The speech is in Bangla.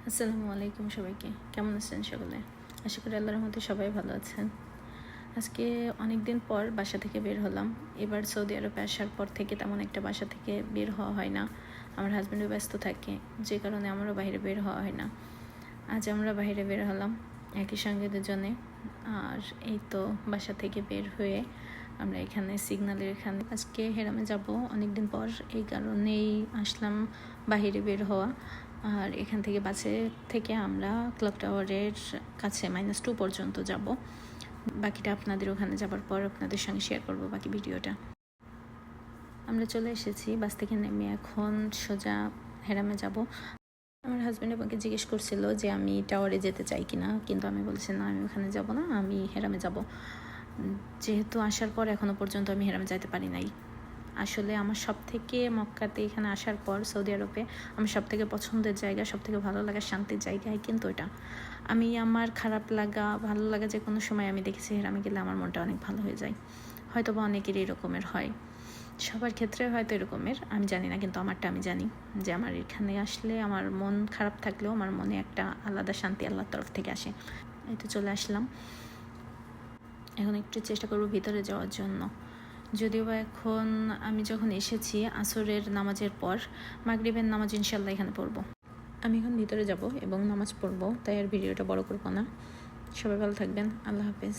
আসসালামু আলাইকুম সবাইকে। কেমন আছেন সকলে? আশা করি আল্লাহর রহমতে সবাই ভালো আছেন। আজকে অনেক দিন পর বাসা থেকে বের হলাম। এবার সৌদি আরবে আসার পর থেকে তেমন একটা বাসা থেকে বের হওয়া হয় না। আমার হাজব্যান্ডও ব্যস্ত থাকে, যে কারণে আমারও বাইরে বের হওয়া হয় না। আজ আমরা বাইরে বের হলাম একই সঙ্গে দুজনে। আর এই তো বাসা থেকে বের হয়ে আমরা এখানে সিগন্যালের এখানে আজকে হেরামে যাব অনেক দিন পর, এই কারণেই আসলাম বাইরে বের হওয়া। আর এখান থেকে বাসে থেকে আমরা ক্লক টাওয়ারের কাছে -2 পর্যন্ত যাব। বাকিটা আপনাদের ওখানে যাবার পর আপনাদের সঙ্গে শেয়ার করব বাকি ভিডিওটা। আমরা চলে এসেছি, বাস থেকে নেমে এখন সোজা হেরামে যাব। আমার হাজব্যান্ড আমাকে জিজ্ঞেস করছিল যে আমি টাওয়ারে যেতে চাই কিনা, কিন্তু আমি বলছি না, আমি ওখানে যাব না, আমি হেরামে যাব। যেহেতু আসার পর এখনও পর্যন্ত আমি হেরামে যাইতে পারি নাই। আসলে আমার সব থেকে মক্কাতে এখানে আসার পর সৌদি আরবে আমার সব থেকে পছন্দের জায়গা, সব থেকে ভালো লাগা শান্তির জায়গায় কিন্তু এটা। আমি আমার খারাপ লাগা ভালো লাগা যে কোনো সময় আমি দেখেছি হেরামে গেলে আমার মনটা অনেক ভালো হয়ে যায়। হয়তো বা অনেকেরই এরকমের হয়, সবার ক্ষেত্রে হয়তো এরকমের, আমি জানি না, কিন্তু আমারটা আমি জানি যে আমার এখানে আসলে আমার মন খারাপ থাকলেও আমার মনে একটা আলাদা শান্তি আল্লাহর তরফ থেকে আসে। এই তো চলে আসলাম, এখন একটু চেষ্টা করব ভিতরে যাওয়ার জন্য। যদিও বা এখন আমি যখন এসেছি আসরের নামাজের পর, মাগরিবের নামাজ ইনশাল্লাহ এখানে পড়ব। আমি এখন ভিতরে যাব এবং নামাজ পড়ব, তাই আর ভিডিওটা বড় করব না। সবাই ভালো থাকবেন, আল্লাহ হাফেজ।